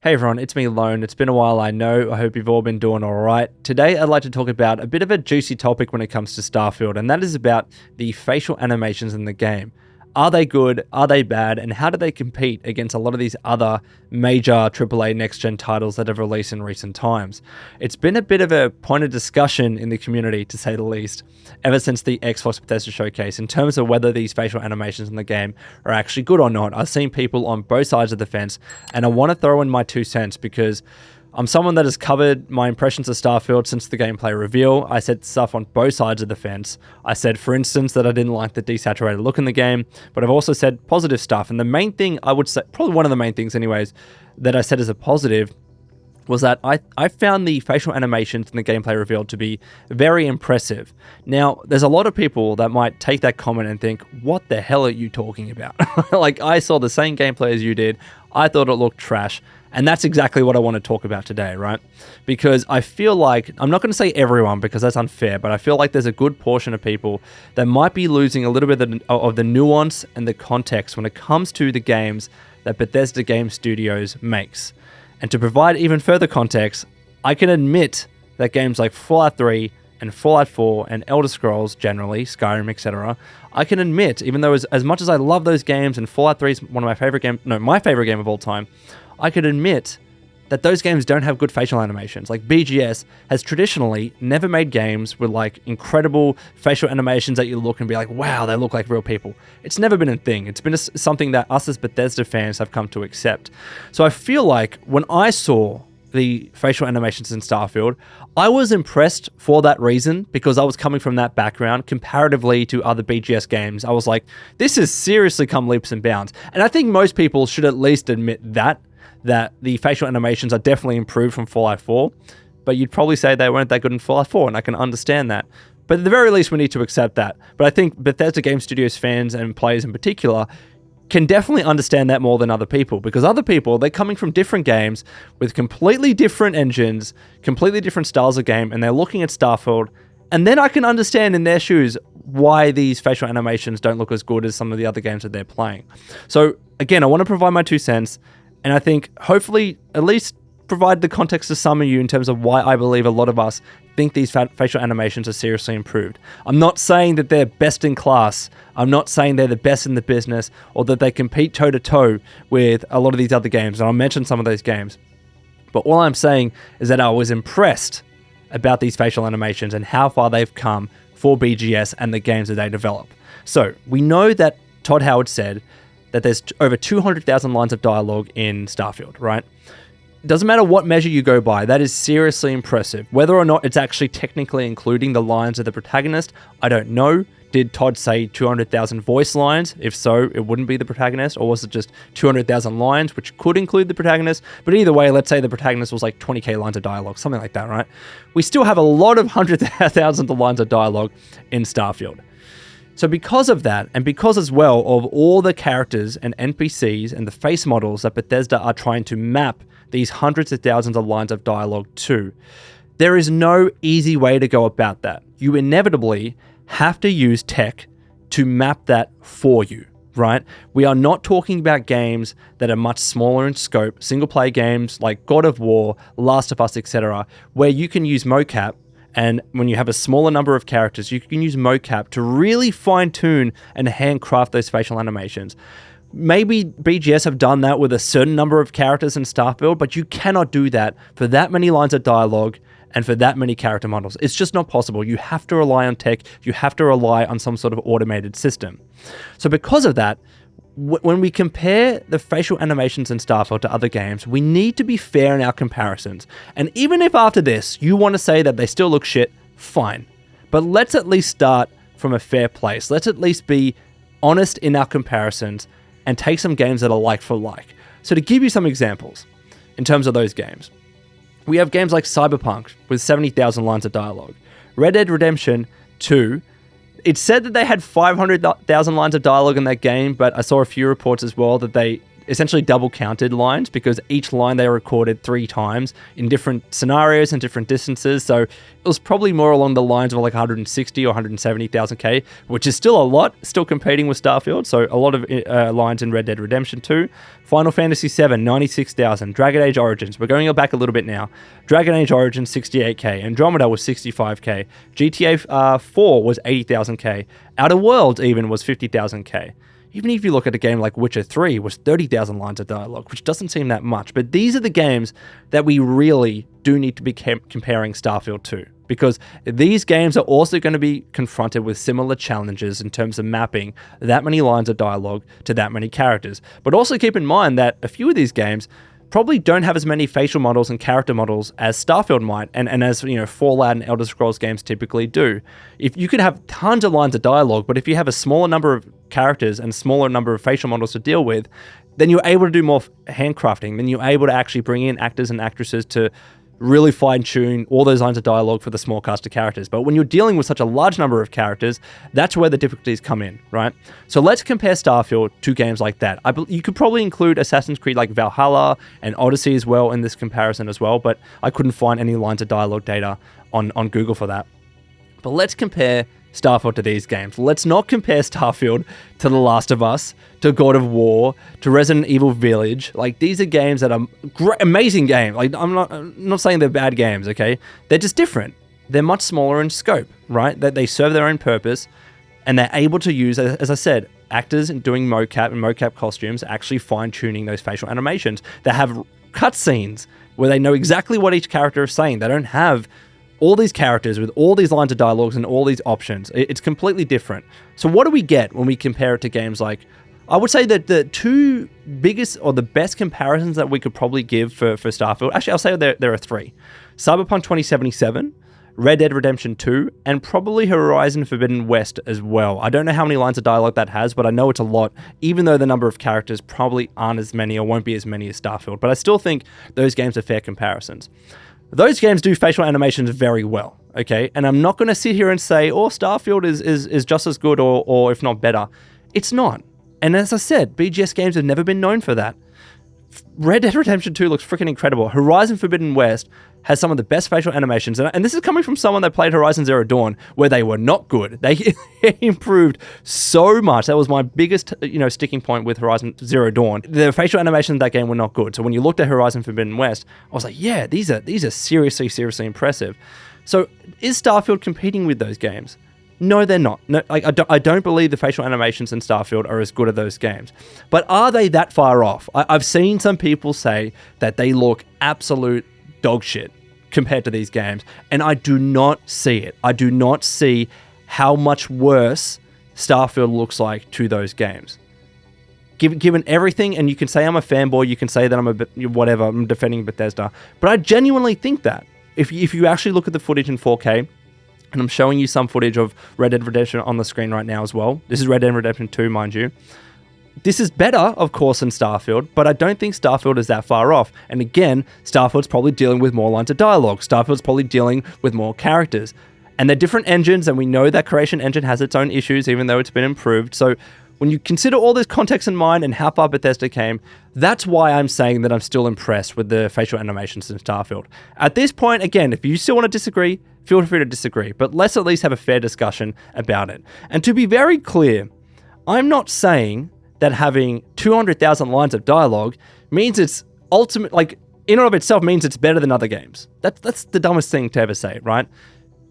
Hey everyone, it's me Lone. It's been a while, I know. I hope you've all been doing alright. Today I'd like to talk about a bit of a juicy topic when it comes to Starfield, and that is about the facial animations in the game. Are they good? Are they bad? And how do they compete against a lot of these other major AAA next-gen titles that have released in recent times? It's been a bit of a point of discussion in the community, to say the least, ever since the Xbox Bethesda showcase, in terms of whether these facial animations in the game are actually good or not. I've seen people on both sides of the fence, and I want to throw in my 2 cents because I'm someone that has covered my impressions of Starfield since the gameplay reveal. I said stuff on both sides of the fence. I said, for instance, that I didn't like the desaturated look in the game, but I've also said positive stuff. And the main thing I would say, probably one of the main things anyways, that I said as a positive was that I found the facial animations in the gameplay reveal to be very impressive. Now, there's a lot of people that might take that comment and think, what the hell are you talking about? Like, I saw the same gameplay as you did. I thought it looked trash. And that's exactly what I want to talk about today, right? Because I feel like, I'm not going to say everyone because that's unfair, but I feel like there's a good portion of people that might be losing a little bit of the nuance and the context when it comes to the games that Bethesda Game Studios makes. And to provide even further context, I can admit that games like Fallout 3 and Fallout 4 and Elder Scrolls generally, Skyrim, etc., I can admit, even though as much as I love those games and Fallout 3 is one of my favorite games, my favorite game of all time, I could admit that those games don't have good facial animations. Like, BGS has traditionally never made games with like incredible facial animations that you look and be like, wow, they look like real people. It's never been a thing. It's been something that us as Bethesda fans have come to accept. So I feel like when I saw the facial animations in Starfield, I was impressed for that reason, because I was coming from that background comparatively to other BGS games. I was like, this has seriously come leaps and bounds. And I think most people should at least admit that the facial animations are definitely improved from Fallout 4, but you'd probably say they weren't that good in Fallout 4, and I can understand that. But at the very least, we need to accept that. But I think Bethesda Game Studios fans and players in particular can definitely understand that more than other people, because other people, they're coming from different games with completely different engines, completely different styles of game, and they're looking at Starfield, and then I can understand in their shoes why these facial animations don't look as good as some of the other games that they're playing. So again, I want to provide my 2 cents, and I think hopefully at least provide the context to some of you in terms of why I believe a lot of us think these facial animations are seriously improved. I'm not saying that they're best in class. I'm not saying they're the best in the business or that they compete toe-to-toe with a lot of these other games, and I'll mention some of those games. But all I'm saying is that I was impressed about these facial animations and how far they've come for BGS and the games that they develop. So we know that Todd Howard said that there's over 200,000 lines of dialogue in Starfield, right? Doesn't matter what measure you go by, that is seriously impressive. Whether or not it's actually technically including the lines of the protagonist, I don't know. Did Todd say 200,000 voice lines? If so, it wouldn't be the protagonist, or was it just 200,000 lines, which could include the protagonist? But either way, let's say the protagonist was like 20k lines of dialogue, something like that, right? We still have a lot of hundreds of thousands of lines of dialogue in Starfield. So because of that, and because as well of all the characters and NPCs and the face models that Bethesda are trying to map these hundreds of thousands of lines of dialogue to, there is no easy way to go about that. You inevitably have to use tech to map that for you, right? We are not talking about games that are much smaller in scope, single-player games like God of War, Last of Us, etc., where you can use mocap. And when you have a smaller number of characters, you can use mocap to really fine-tune and handcraft those facial animations. Maybe BGS have done that with a certain number of characters in Starfield, but you cannot do that for that many lines of dialogue and for that many character models. It's just not possible. You have to rely on tech. You have to rely on some sort of automated system. So because of that, when we compare the facial animations in Starfield to other games, we need to be fair in our comparisons. And even if after this you want to say that they still look shit, fine. But let's at least start from a fair place. Let's at least be honest in our comparisons and take some games that are like for like. So to give you some examples in terms of those games, we have games like Cyberpunk with 70,000 lines of dialogue. Red Dead Redemption 2, it said that they had 500,000 lines of dialogue in that game, but I saw a few reports as well that essentially double counted lines, because each line they recorded 3 times in different scenarios and different distances. So it was probably more along the lines of like 160 or 170,000 K, which is still a lot, still competing with Starfield. So a lot of lines in Red Dead Redemption 2. Final Fantasy VII, 96,000. Dragon Age Origins, we're going back a little bit now. Dragon Age Origins, 68K. Andromeda was 65K. GTA 4 was 80,000 K. Outer Worlds even was 50,000 K. Even if you look at a game like Witcher 3, was 30,000 lines of dialogue, which doesn't seem that much. But these are the games that we really do need to be comparing Starfield to, because these games are also going to be confronted with similar challenges in terms of mapping that many lines of dialogue to that many characters. But also keep in mind that a few of these games probably don't have as many facial models and character models as Starfield might, and as Fallout and Elder Scrolls games typically do. If you could have tons of lines of dialogue, but if you have a smaller number of characters and a smaller number of facial models to deal with, then you're able to do more handcrafting. Then you're able to actually bring in actors and actresses to really fine-tune all those lines of dialogue for the small cast of characters. But when you're dealing with such a large number of characters, that's where the difficulties come in, right? So let's compare Starfield to games like that. You could probably include Assassin's Creed like Valhalla and Odyssey as well in this comparison as well, but I couldn't find any lines of dialogue data on Google for that. But let's compare Starfield to these games. Let's not compare Starfield to The Last of Us, to God of War, to Resident Evil Village. Like, these are games that are amazing games. Like, I'm not saying they're bad games, okay? They're just different. They're much smaller in scope, right? That they serve their own purpose, and they're able to use, as I said, actors doing mocap and mocap costumes, actually fine-tuning those facial animations. They have cutscenes where they know exactly what each character is saying. They don't have all these characters with all these lines of dialogues and all these options. It's completely different. So what do we get when we compare it to games like... I would say that the two biggest or the best comparisons that we could probably give for Starfield... Actually, I'll say there are 3. Cyberpunk 2077, Red Dead Redemption 2, and probably Horizon Forbidden West as well. I don't know how many lines of dialogue that has, but I know it's a lot, even though the number of characters probably aren't as many or won't be as many as Starfield. But I still think those games are fair comparisons. Those games do facial animations very well, okay? And I'm not going to sit here and say, oh, Starfield is just as good or if not better. It's not. And as I said, BGS games have never been known for that. Red Dead Redemption 2 looks freaking incredible. Horizon Forbidden West has some of the best facial animations. And this is coming from someone that played Horizon Zero Dawn, where they were not good. They improved so much. That was my biggest, sticking point with Horizon Zero Dawn. The facial animations in that game were not good. So when you looked at Horizon Forbidden West, I was like, yeah, these are seriously impressive. So is Starfield competing with those games? No, they're not. No, I don't believe the facial animations in Starfield are as good as those games. But are they that far off? I've seen some people say that they look absolute dog shit compared to these games, and I do not see it. I do not see how much worse Starfield looks like to those games. Given everything, and you can say I'm a fanboy, you can say that I'm defending Bethesda, but I genuinely think that. If you actually look at the footage in 4K, and I'm showing you some footage of Red Dead Redemption on the screen right now as well. This is Red Dead Redemption 2, mind you. This is better, of course, than Starfield, but I don't think Starfield is that far off. And again, Starfield's probably dealing with more lines of dialogue. Starfield's probably dealing with more characters. And they're different engines, and we know that Creation Engine has its own issues, even though it's been improved. So when you consider all this context in mind and how far Bethesda came, that's why I'm saying that I'm still impressed with the facial animations in Starfield. At this point, again, if you still want to disagree, feel free to disagree, but let's at least have a fair discussion about it. And to be very clear, I'm not saying that having 200,000 lines of dialogue means it's ultimate, like, in and of itself means it's better than other games. That's the dumbest thing to ever say, right?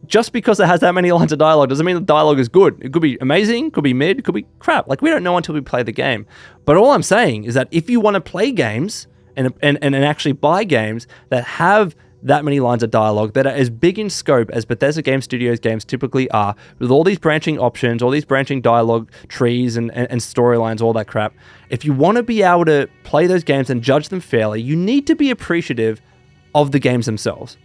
Just because it has that many lines of dialogue doesn't mean the dialogue is good. It could be amazing, could be mid, could be crap. Like, we don't know until we play the game. But all I'm saying is that if you want to play games and actually buy games that have that many lines of dialogue, that are as big in scope as Bethesda Game Studios games typically are, with all these branching options, all these branching dialogue trees and storylines, all that crap, if you want to be able to play those games and judge them fairly, you need to be appreciative of the games themselves.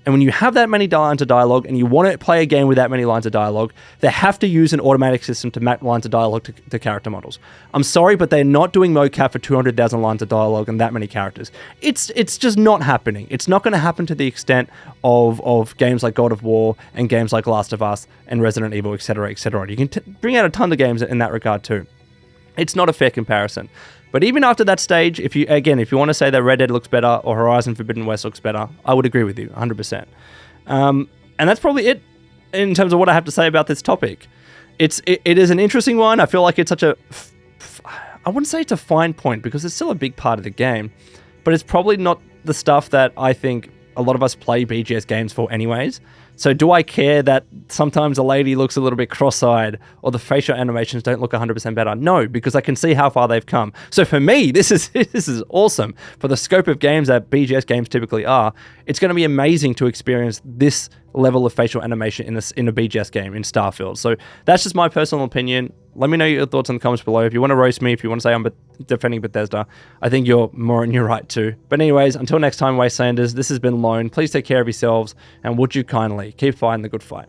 And when you have that many lines of dialogue and you want to play a game with that many lines of dialogue, they have to use an automatic system to map lines of dialogue to character models. I'm sorry, but they're not doing mocap for 200,000 lines of dialogue and that many characters. It's just not happening. It's not going to happen to the extent of games like God of War and games like Last of Us and Resident Evil, etc., etc. You can bring out a ton of games in that regard too. It's not a fair comparison. But even after that stage, if you want to say that Red Dead looks better or Horizon Forbidden West looks better, I would agree with you 100%. And that's probably it in terms of what I have to say about this topic. It is an interesting one. I feel like it's such a I wouldn't say it's a fine point because it's still a big part of the game, but it's probably not the stuff that I think a lot of us play BGS games for anyways. So do I care that sometimes a lady looks a little bit cross-eyed or the facial animations don't look 100% better? No, because I can see how far they've come. So for me, this is awesome. For the scope of games that BGS games typically are, it's going to be amazing to experience this level of facial animation in a BGS game in Starfield. So that's just my personal opinion. Let me know your thoughts in the comments below. If you want to roast me, if you want to say I'm defending Bethesda, I think you're more in your right too. But anyways, until next time, Wastelanders, this has been Lone. Please take care of yourselves, and would you kindly keep fighting the good fight.